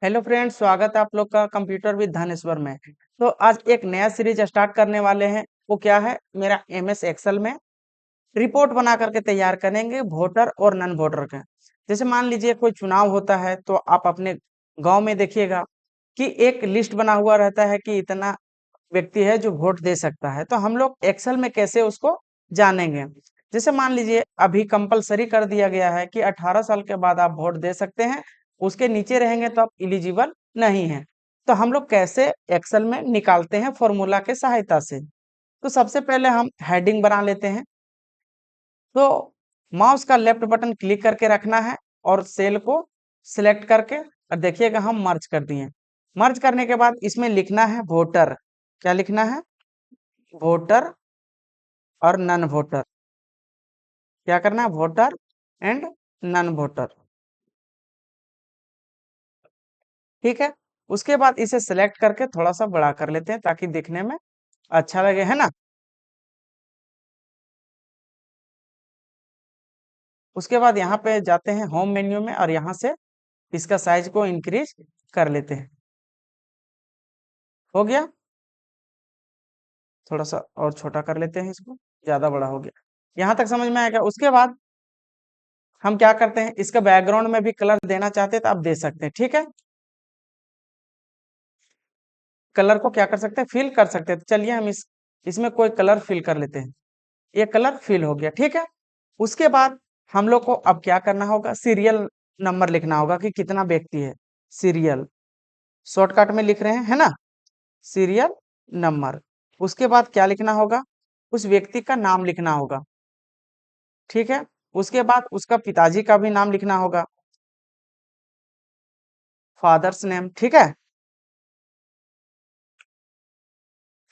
Hello friends, स्वागत है आप लोग का कंप्यूटर विद धनेश्वर में। तो आज एक नया सीरीज स्टार्ट करने वाले हैं। वो क्या है, मेरा एमएस एक्सेल में रिपोर्ट बना करके तैयार करेंगे वोटर और नॉन वोटर का। जैसे मान लीजिए कोई चुनाव होता है तो आप अपने गांव में देखिएगा कि एक लिस्ट बना हुआ रहता है कि इतना व्यक्ति है जो वोट दे सकता है। तो हम लोग एक्सेल में कैसे उसको जानेंगे। जैसे मान लीजिए अभी कंपलसरी कर दिया गया है कि 18 साल के बाद आप वोट दे सकते हैं, उसके नीचे रहेंगे तो आप इलिजिबल नहीं है। तो हम लोग कैसे एक्सेल में निकालते हैं फॉर्मूला के सहायता से। तो सबसे पहले हम हेडिंग बना लेते हैं। तो माउस का लेफ्ट बटन क्लिक करके रखना है और सेल को सिलेक्ट करके, और देखिएगा हम मर्ज कर दिए। मर्ज करने के बाद इसमें लिखना है वोटर। क्या लिखना है? वोटर और नॉन वोटर। क्या करना है? Voter and non voter. ठीक है। उसके बाद इसे सिलेक्ट करके थोड़ा सा बड़ा कर लेते हैं ताकि दिखने में अच्छा लगे, है ना। उसके बाद यहाँ पे जाते हैं होम मेन्यू में और यहाँ से इसका साइज को इंक्रीज कर लेते हैं। हो गया। थोड़ा सा और छोटा कर लेते हैं इसको, ज्यादा बड़ा हो गया। यहाँ तक समझ में आएगा। उसके बाद हम क्या करते हैं, इसका बैकग्राउंड में भी कलर देना चाहते हैं तो आप दे सकते हैं। ठीक है। कलर को क्या कर सकते हैं, फिल कर सकते हैं। तो चलिए हम इसमें कोई कलर फिल कर लेते हैं। ये कलर फिल हो गया। ठीक है। उसके बाद हम लोग को अब क्या करना होगा, सीरियल नंबर लिखना होगा कि कितना व्यक्ति है। सीरियल शॉर्टकट में लिख रहे हैं, है ना। Serial number. उसके बाद क्या लिखना होगा, उस व्यक्ति का नाम लिखना होगा। ठीक है। उसके बाद उसका पिताजी का भी नाम लिखना होगा, फादर्स नेम। ठीक है।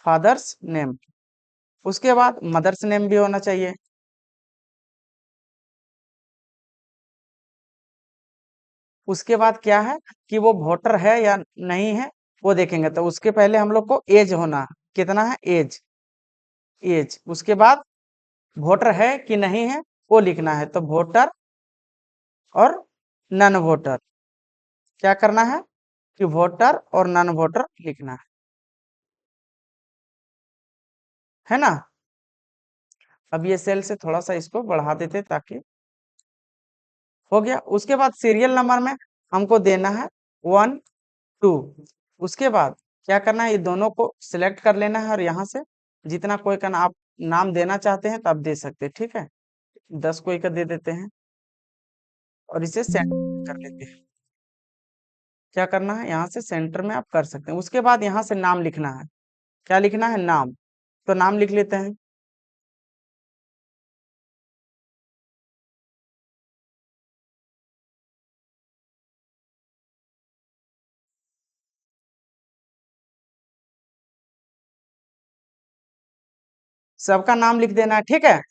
Father's name. उसके बाद मदर्स नेम भी होना चाहिए। उसके बाद क्या है कि वो वोटर है या नहीं है, वो देखेंगे। तो उसके पहले हम लोग को एज होना, कितना है एज। एज। उसके बाद वोटर है कि नहीं है वो लिखना है। तो वोटर और नॉन वोटर। क्या करना है कि वोटर और नॉन वोटर लिखना है ना। अब ये सेल से थोड़ा सा इसको बढ़ा देते ताकि हो गया। उसके बाद सीरियल नंबर में हमको देना है 1 2। उसके बाद क्या करना है, ये दोनों को सिलेक्ट कर लेना है और यहाँ से जितना कोई का आप नाम देना चाहते हैं तो आप दे सकते हैं। ठीक है। 10 कोई का दे देते हैं और इसे सेंड कर लेते हैं। क्या करना है, यहाँ से सेंटर में आप कर सकते हैं। उसके बाद यहाँ से नाम लिखना है। क्या लिखना है? नाम। तो नाम लिख लेते हैं। सबका नाम लिख देना है। ठीक है।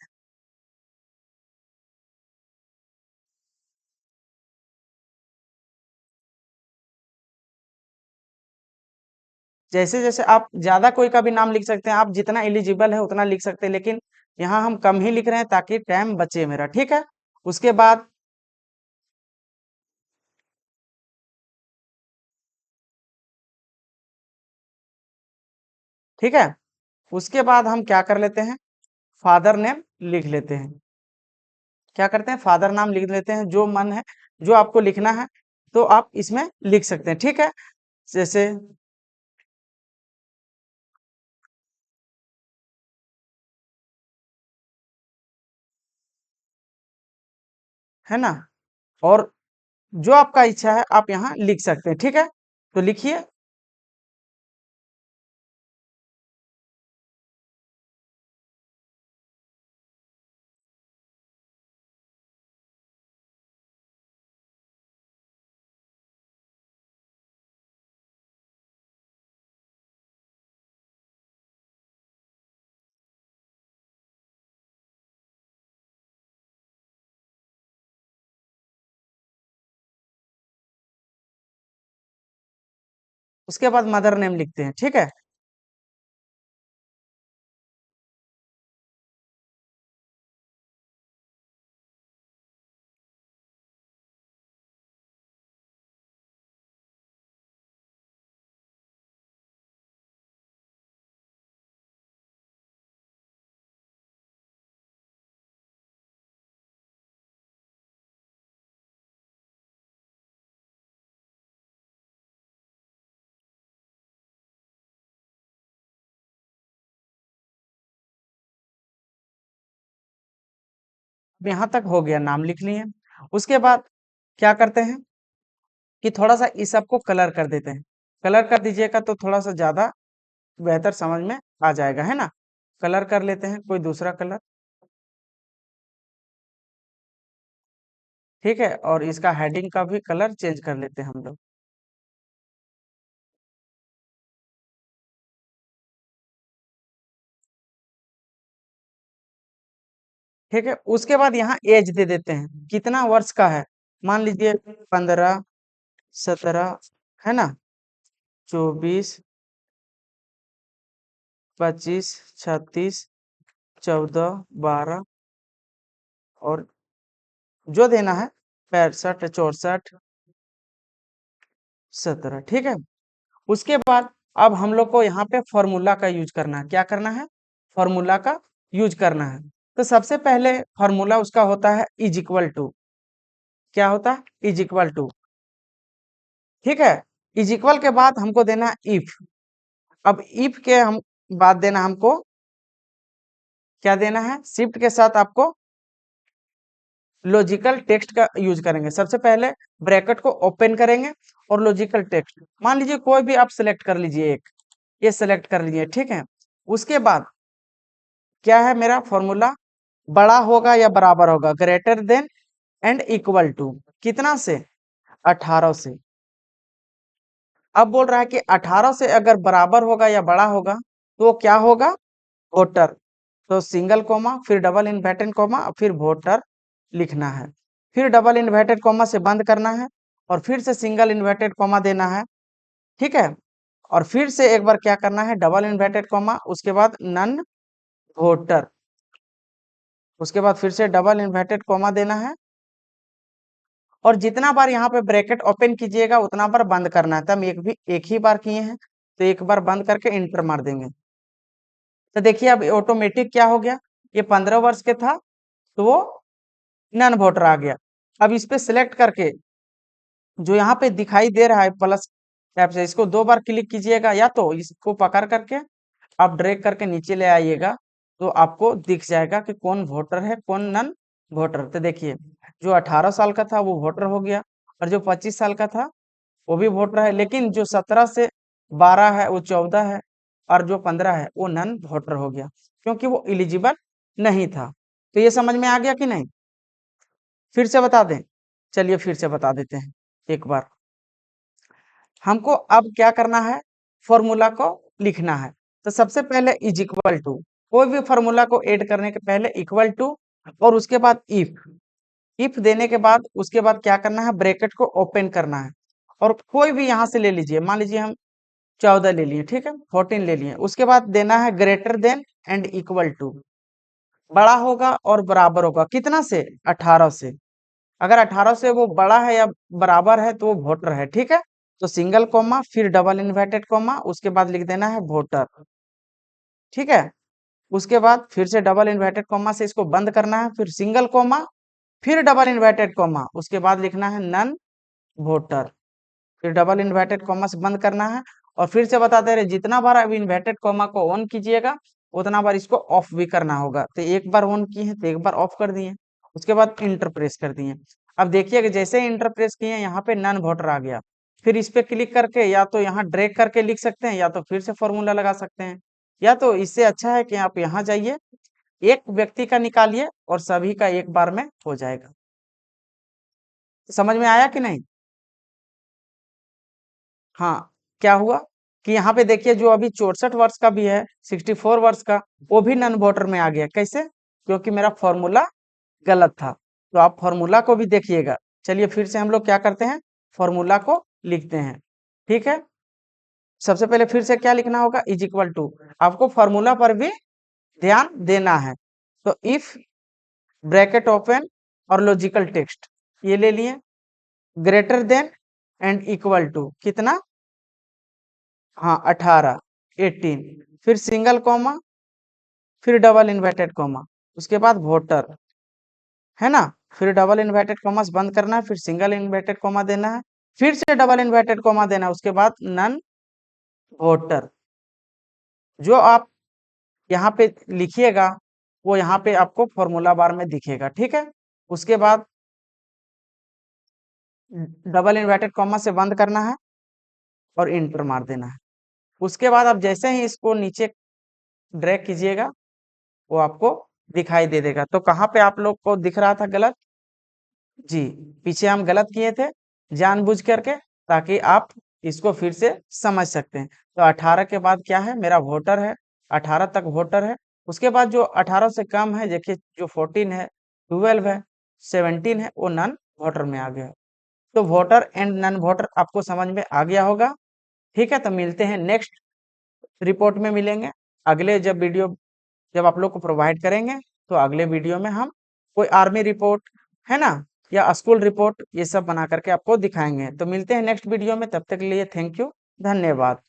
जैसे जैसे आप ज्यादा कोई का भी नाम लिख सकते हैं, आप जितना एलिजिबल है उतना लिख सकते हैं, लेकिन यहाँ हम कम ही लिख रहे हैं ताकि टाइम बचे मेरा। ठीक है। उसके बाद ठीक है। उसके बाद हम क्या कर लेते हैं, फादर नेम लिख लेते हैं। क्या करते हैं, फादर नाम लिख लेते हैं। जो मन है, जो आपको लिखना है तो आप इसमें लिख सकते हैं। ठीक है। जैसे, है ना। और जो आपका इच्छा है आप यहाँ लिख सकते हैं। ठीक है। तो लिखिए। उसके बाद मदर नेम लिखते हैं। ठीक है। यहाँ तक हो गया, नाम लिख लिए। उसके बाद क्या करते हैं कि थोड़ा सा इस सबको कलर कर देते हैं। कलर कर दीजिएगा तो थोड़ा सा ज्यादा बेहतर समझ में आ जाएगा, है ना। कलर कर लेते हैं कोई दूसरा कलर। ठीक है, और इसका हेडिंग का भी कलर चेंज कर लेते हैं हम लोग। ठीक है, उसके बाद यहाँ एज दे देते हैं, कितना वर्ष का है। मान लीजिए 15, 17, है ना, 24, 25, 36, 14, 12 और जो देना है 65, 64, 17। ठीक है, उसके बाद अब हम लोग को यहाँ पे फॉर्मूला का यूज करना है। क्या करना है, फॉर्मूला का यूज करना है। तो सबसे पहले फॉर्मूला उसका होता है इज इक्वल टू। क्या होता है, इज इक्वल टू। ठीक है, इज इक्वल के बाद हमको देना है इफ। अब इफ के हम बाद देना हमको क्या देना है, शिफ्ट के साथ आपको लॉजिकल टेक्स्ट का यूज करेंगे। सबसे पहले ब्रैकेट को ओपन करेंगे और लॉजिकल टेक्स्ट, मान लीजिए कोई भी आप सिलेक्ट कर लीजिए एक, ये सिलेक्ट कर लीजिए। ठीक है, उसके बाद क्या है मेरा फॉर्मूला, बड़ा होगा या बराबर होगा, greater than and equal to, कितना से, 18 से। अब बोल रहा है कि 18 से अगर बराबर होगा या बड़ा होगा तो वो क्या होगा, वोटर। तो सिंगल कोमा फिर डबल इन्वर्टेड कोमा फिर वोटर लिखना है, फिर डबल इन्वर्टेड कोमा से बंद करना है और फिर से सिंगल इन्वर्टेड कोमा देना है। ठीक है, और फिर से एक बार क्या करना है, डबल इन्वर्टेड कोमा, उसके बाद नन वोटर, उसके बाद फिर से डबल इन्वर्टेड कोमा देना है। और जितना बार यहाँ पे ब्रैकेट ओपन कीजिएगा उतना बार बंद करना है। तब एक ही बार किए हैं तो एक बार बंद करके इंटर मार देंगे। तो देखिए अब ऑटोमेटिक क्या हो गया, ये 15 वर्ष के था तो वो नन वोटर आ गया। अब इस पे सिलेक्ट करके जो यहाँ पे दिखाई दे रहा है प्लस टैब से, इसको 2 बार क्लिक कीजिएगा या तो इसको पकड़ करके आप ड्रैग करके नीचे ले आइएगा तो आपको दिख जाएगा कि कौन वोटर है कौन नन वोटर। तो देखिए जो 18 साल का था वो वोटर हो गया और जो 25 साल का था वो भी वोटर है, लेकिन जो 17 से 12 है वो 14 है और जो 15 है वो नन वोटर हो गया क्योंकि वो एलिजिबल नहीं था। तो ये समझ में आ गया कि नहीं, फिर से बता दें, चलिए फिर से बता देते हैं एक बार। हमको अब क्या करना है, फॉर्मूला को लिखना है। तो सबसे पहले इज इक्वल टू, कोई भी फॉर्मूला को ऐड करने के पहले इक्वल टू और उसके बाद इफ देने के बाद उसके बाद क्या करना है, ब्रैकेट को ओपन करना है और कोई भी यहां से ले लीजिए, मान लीजिए हम 14 ले लिए, ठीक है, 14 ले लिए। उसके बाद देना है greater than and equal to, बड़ा होगा और बराबर होगा, कितना से, 18 से। अगर 18 से वो बड़ा है या बराबर है तो वो वोटर है। ठीक है, तो सिंगल कोमा फिर डबल इन्वर्टेड कोमा उसके बाद लिख देना है वोटर। ठीक है, उसके बाद फिर से डबल इन्वर्टेड कोमा से इसको बंद करना है, फिर सिंगल कोमा फिर डबल इन्वर्टेड कोमा उसके बाद लिखना है नन वोटर, फिर डबल इन्वर्टेड कोमा से बंद करना है। और फिर से बताते रहे जितना बार अब इन्वर्टेड कोमा को ऑन कीजिएगा उतना बार इसको ऑफ भी करना होगा। तो एक बार ऑन किए तो एक बार ऑफ कर दिए, उसके बाद इंटर प्रेस कर दिए। अब देखिए कि जैसे ही इंटर प्रेस किए यहाँ पे नन वोटर आ गया, फिर इस पे क्लिक करके या तो यहाँ ड्रैग करके लिख सकते हैं या तो फिर से फॉर्मूला लगा सकते हैं, या तो इससे अच्छा है कि आप यहाँ जाइए एक व्यक्ति का निकालिए और सभी का एक बार में हो जाएगा। समझ में आया कि नहीं। हाँ, क्या हुआ कि यहाँ पे देखिए जो अभी 64 वर्ष का भी है, 64 वर्ष का, वो भी नन वोटर में आ गया। कैसे, क्योंकि मेरा फॉर्मूला गलत था। तो आप फॉर्मूला को भी देखिएगा। चलिए फिर से हम लोग क्या करते हैं, फॉर्मूला को लिखते हैं। ठीक है, सबसे पहले फिर से क्या लिखना होगा, इज इक्वल टू, आपको फॉर्मूला पर भी ध्यान देना है। तो इफ ब्रैकेट ओपन और लॉजिकल टेक्स्ट ये ले लिए, greater than and equal to कितना, हाँ 18, 18, फिर सिंगल कॉमा फिर डबल इन्वर्टेड कॉमा उसके बाद वोटर, है ना, फिर डबल इन्वर्टेड कॉमा से बंद करना है, फिर सिंगल इन्वर्टेड कॉमा देना है, फिर से डबल इन्वर्टेड कॉमा देना है, उसके बाद नन वोटर। जो आप यहाँ पे लिखिएगा वो यहाँ पे आपको फॉर्मूला बार में दिखेगा। ठीक है, उसके बाद डबल इन्वर्टेड कॉमा से बंद करना है और इंटर मार देना है। उसके बाद आप जैसे ही इसको नीचे ड्रैग कीजिएगा वो आपको दिखाई दे देगा। तो कहाँ पे आप लोग को दिख रहा था गलत? जी, पीछे हम गलत किए थे जानबूझ करके, ताकि आप इसको फिर से समझ सकते हैं। तो 18 के बाद क्या है? मेरा वोटर है, 18 तक वोटर है। उसके बाद जो 18 से कम है, देखिए जो 14 है, 12 है, 17 है, वो नन वोटर में आ गया। तो वोटर एंड नन वोटर आपको समझ में आ गया होगा। ठीक है, तो मिलते हैं नेक्स्ट रिपोर्ट में मिलेंगे। अगले जब वीडियो जब आप लोग को प्रोवाइड करेंगे, तो अगले वीडियो में हम कोई आर्मी रिपोर्ट है ना, या स्कूल रिपोर्ट, ये सब बना करके आपको दिखाएंगे। तो मिलते हैं नेक्स्ट वीडियो में, तब तक के लिए थैंक यू, धन्यवाद।